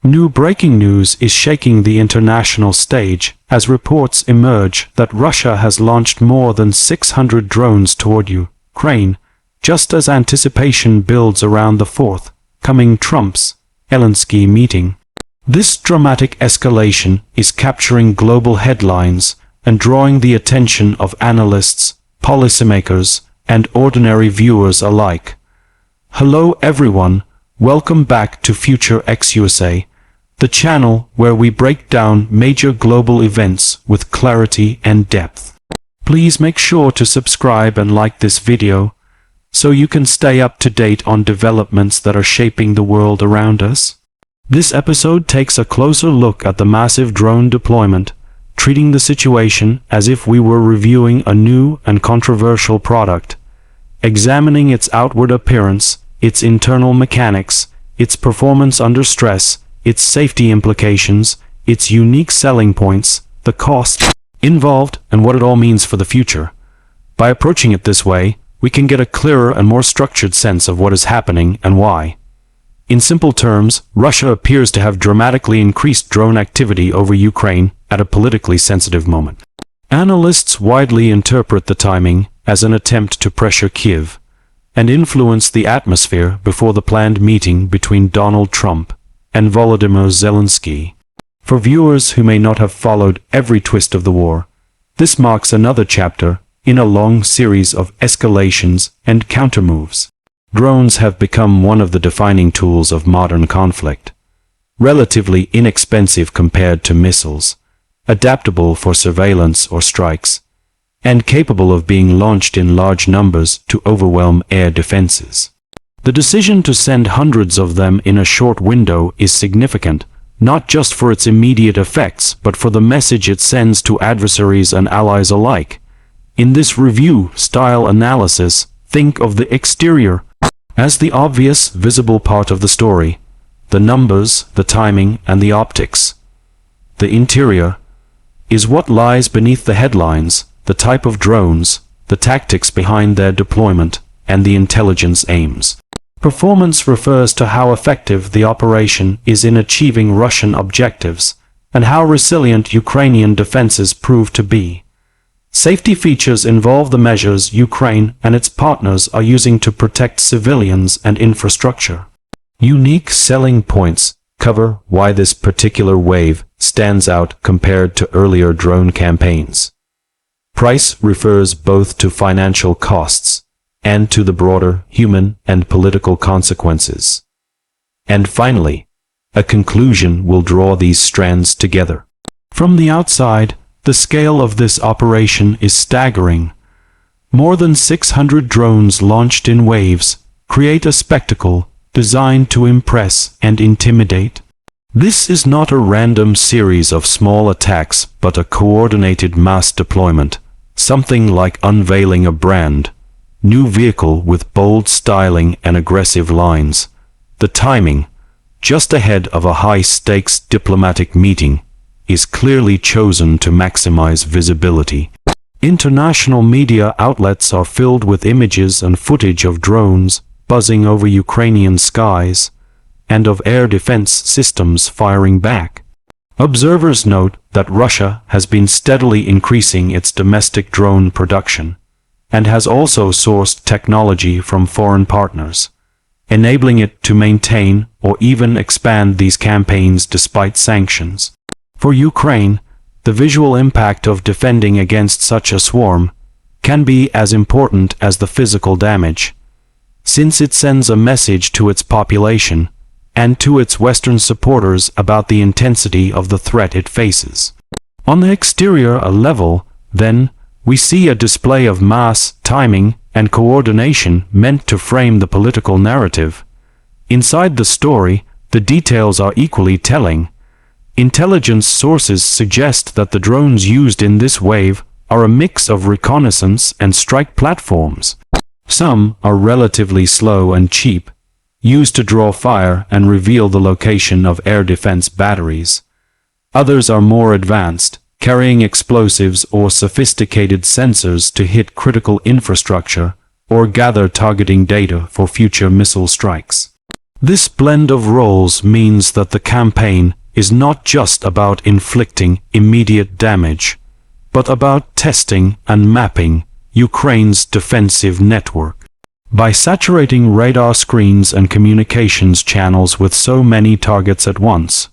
New breaking news is shaking the international stage as reports emerge that Russia has launched more than 600 drones toward Ukraine, just as anticipation builds around the forthcoming Trump-Zelenskyy meeting. This dramatic escalation is capturing global headlines and drawing the attention of analysts, policymakers, and ordinary viewers alike. Hello everyone, welcome back to Future X USA, the channel where we break down major global events with clarity and depth. Please make sure to subscribe and like this video, so you can stay up to date on developments that are shaping the world around us. This episode takes a closer look at the massive drone deployment, treating the situation as if we were reviewing a new and controversial product, examining its outward appearance, its internal mechanics, its performance under stress, its safety implications, its unique selling points, the cost involved, and what it all means for the future. By approaching it this way, we can get a clearer and more structured sense of what is happening and why. In simple terms, Russia appears to have dramatically increased drone activity over Ukraine at a politically sensitive moment. Analysts widely interpret the timing as an attempt to pressure Kyiv and influence the atmosphere before the planned meeting between Donald Trump and Volodymyr Zelenskyy. For viewers who may not have followed every twist of the war, this marks another chapter in a long series of escalations and countermoves. Drones have become one of the defining tools of modern conflict. Relatively inexpensive compared to missiles, adaptable for surveillance or strikes, and capable of being launched in large numbers to overwhelm air defenses. The decision to send hundreds of them in a short window is significant, not just for its immediate effects, but for the message it sends to adversaries and allies alike. In this review-style analysis, think of the exterior as the obvious, visible part of the story, the numbers, the timing, and the optics. The interior is what lies beneath the headlines, the type of drones, the tactics behind their deployment, and the intelligence aims. Performance refers to how effective the operation is in achieving Russian objectives, and how resilient Ukrainian defenses prove to be. Safety features involve the measures Ukraine and its partners are using to protect civilians and infrastructure. Unique selling points cover why this particular wave stands out compared to earlier drone campaigns. Price refers both to financial costs and to the broader human and political consequences. And finally, a conclusion will draw these strands together. From the outside, the scale of this operation is staggering. More than 600 drones launched in waves create a spectacle designed to impress and intimidate. This is not a random series of small attacks, but a coordinated mass deployment, something like unveiling a brand new vehicle with bold styling and aggressive lines. The timing, just ahead of a high-stakes diplomatic meeting, is clearly chosen to maximize visibility. International media outlets are filled with images and footage of drones buzzing over Ukrainian skies, and of air defense systems firing back. Observers note that Russia has been steadily increasing its domestic drone production, and has also sourced technology from foreign partners, enabling it to maintain or even expand these campaigns despite sanctions. For Ukraine, the visual impact of defending against such a swarm can be as important as the physical damage, since it sends a message to its population and to its Western supporters about the intensity of the threat it faces. On the exterior level, then, we see a display of mass, timing, and coordination meant to frame the political narrative. Inside the story, the details are equally telling. Intelligence sources suggest that the drones used in this wave are a mix of reconnaissance and strike platforms. Some are relatively slow and cheap, used to draw fire and reveal the location of air defense batteries. Others are more advanced, carrying explosives or sophisticated sensors to hit critical infrastructure or gather targeting data for future missile strikes. This blend of roles means that the campaign is not just about inflicting immediate damage, but about testing and mapping Ukraine's defensive network. By saturating radar screens and communications channels with so many targets at once,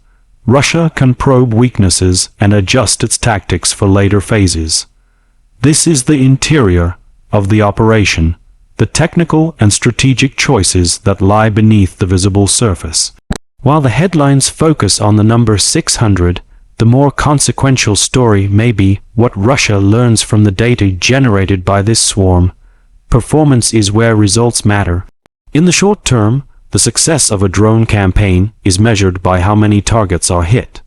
Russia can probe weaknesses and adjust its tactics for later phases. This is the interior of the operation, the technical and strategic choices that lie beneath the visible surface. While the headlines focus on the number 600, the more consequential story may be what Russia learns from the data generated by this swarm. Performance is where results matter. In the short term, the success of a drone campaign is measured by how many targets are hit,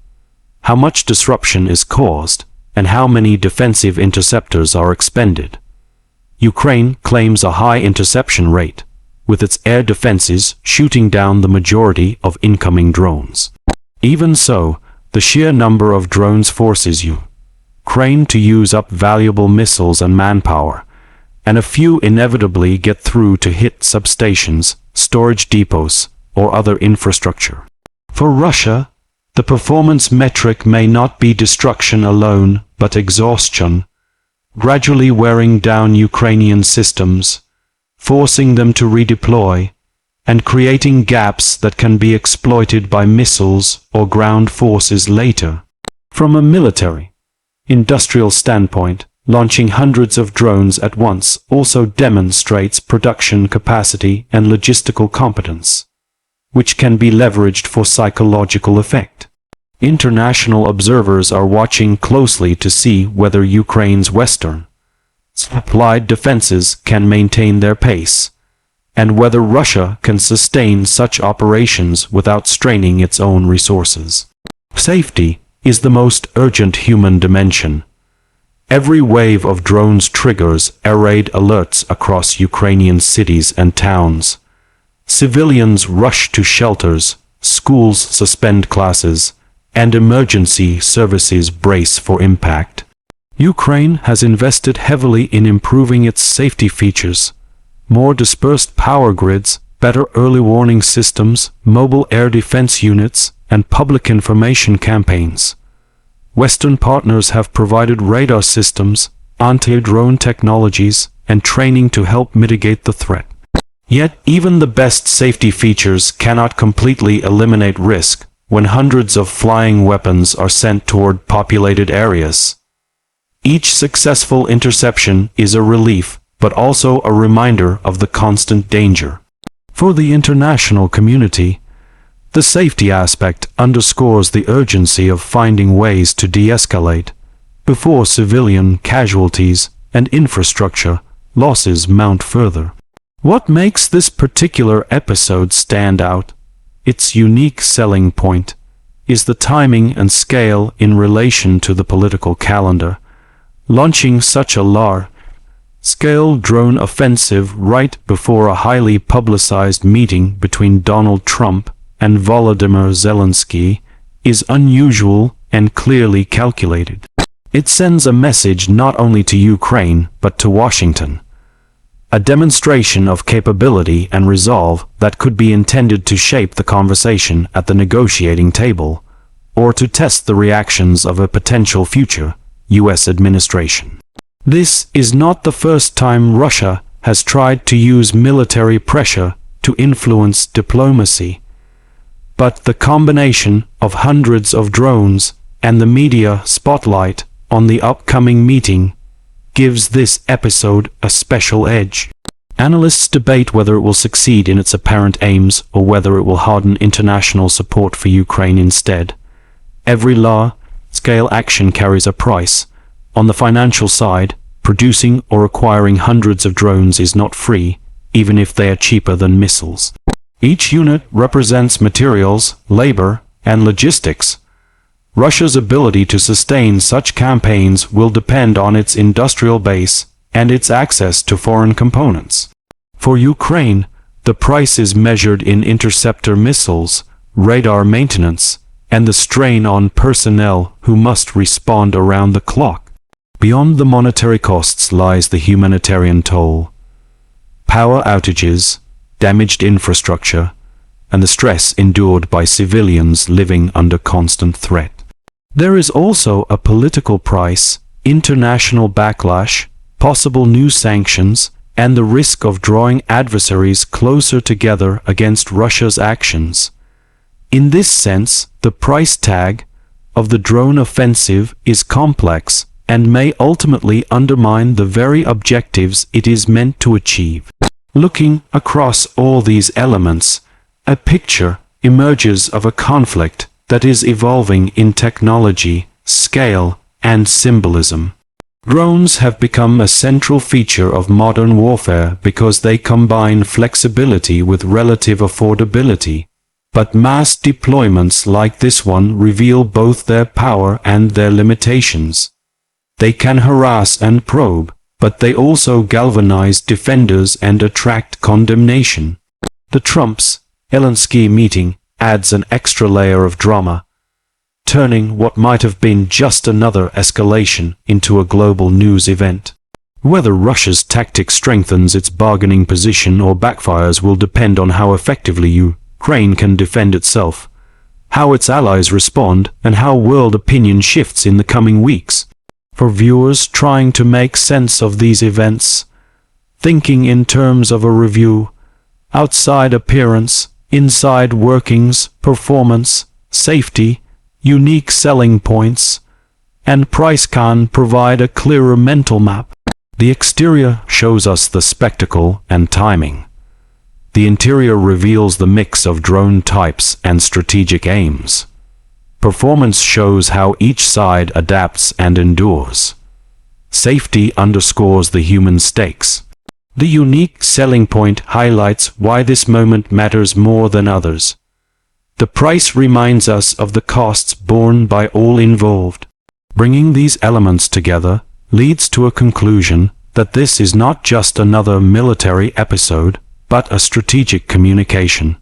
how much disruption is caused, and how many defensive interceptors are expended. Ukraine claims a high interception rate, with its air defenses shooting down the majority of incoming drones. Even so, the sheer number of drones forces Ukraine to use up valuable missiles and manpower, and a few inevitably get through to hit substations, storage depots, or other infrastructure. For Russia, the performance metric may not be destruction alone, but exhaustion, gradually wearing down Ukrainian systems, forcing them to redeploy, and creating gaps that can be exploited by missiles or ground forces later. From a military, industrial standpoint, launching hundreds of drones at once also demonstrates production capacity and logistical competence, which can be leveraged for psychological effect. International observers are watching closely to see whether Ukraine's Western applied defenses can maintain their pace, and whether Russia can sustain such operations without straining its own resources. Safety is the most urgent human dimension. Every wave of drones triggers air raid alerts across Ukrainian cities and towns. Civilians rush to shelters, schools suspend classes, and emergency services brace for impact. Ukraine has invested heavily in improving its safety features. More dispersed power grids, better early warning systems, mobile air defense units, and public information campaigns. Western partners have provided radar systems, anti-drone technologies, and training to help mitigate the threat. Yet, even the best safety features cannot completely eliminate risk when hundreds of flying weapons are sent toward populated areas. Each successful interception is a relief, but also a reminder of the constant danger. For the international community, the safety aspect underscores the urgency of finding ways to de-escalate before civilian casualties and infrastructure losses mount further. What makes this particular episode stand out, its unique selling point, is the timing and scale in relation to the political calendar. Launching such a large-scale drone offensive right before a highly publicized meeting between Donald Trump and Volodymyr Zelenskyy is unusual and clearly calculated. It sends a message not only to Ukraine but to Washington, a demonstration of capability and resolve that could be intended to shape the conversation at the negotiating table, or to test the reactions of a potential future U.S. administration. This is not the first time Russia has tried to use military pressure to influence diplomacy, but the combination of hundreds of drones and the media spotlight on the upcoming meeting gives this episode a special edge. Analysts debate whether it will succeed in its apparent aims or whether it will harden international support for Ukraine instead. Every large-scale action carries a price. On the financial side, producing or acquiring hundreds of drones is not free, even if they are cheaper than missiles. Each unit represents materials, labor, and logistics. Russia's ability to sustain such campaigns will depend on its industrial base and its access to foreign components. For Ukraine, the price is measured in interceptor missiles, radar maintenance, and the strain on personnel who must respond around the clock. Beyond the monetary costs lies the humanitarian toll. Power outages, damaged infrastructure, and the stress endured by civilians living under constant threat. There is also a political price, international backlash, possible new sanctions, and the risk of drawing adversaries closer together against Russia's actions. In this sense, the price tag of the drone offensive is complex and may ultimately undermine the very objectives it is meant to achieve. Looking across all these elements, a picture emerges of a conflict that is evolving in technology, scale, and symbolism. Drones have become a central feature of modern warfare because they combine flexibility with relative affordability. But mass deployments like this one reveal both their power and their limitations. They can harass and probe, but they also galvanize defenders and attract condemnation. The Trump-Zelenskyy meeting adds an extra layer of drama, turning what might have been just another escalation into a global news event. Whether Russia's tactic strengthens its bargaining position or backfires will depend on how effectively Ukraine can defend itself, how its allies respond, and how world opinion shifts in the coming weeks. For viewers trying to make sense of these events, thinking in terms of a review, outside appearance, inside workings, performance, safety, unique selling points, and price can provide a clearer mental map. The exterior shows us the spectacle and timing. The interior reveals the mix of drone types and strategic aims. Performance shows how each side adapts and endures. Safety underscores the human stakes. The unique selling point highlights why this moment matters more than others. The price reminds us of the costs borne by all involved. Bringing these elements together leads to a conclusion that this is not just another military episode, but a strategic communication.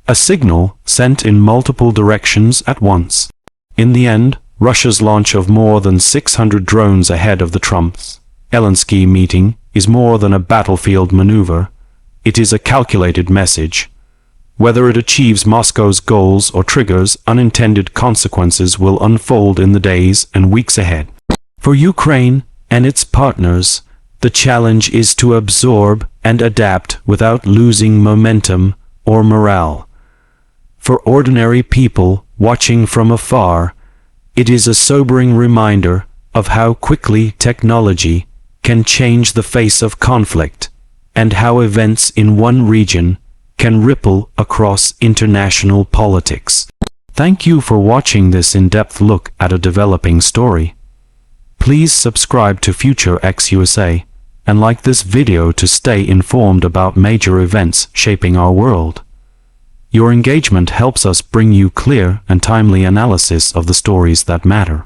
A signal sent in multiple directions at once. In the end, Russia's launch of more than 600 drones ahead of the Trump-Zelenskyy meeting is more than a battlefield maneuver. It is a calculated message. Whether it achieves Moscow's goals or triggers unintended consequences will unfold in the days and weeks ahead. For Ukraine and its partners, the challenge is to absorb and adapt without losing momentum or morale. For ordinary people watching from afar, it is a sobering reminder of how quickly technology can change the face of conflict, and how events in one region can ripple across international politics. Thank you for watching this in-depth look at a developing story. Please subscribe to Future X USA and like this video to stay informed about major events shaping our world. Your engagement helps us bring you clear and timely analysis of the stories that matter.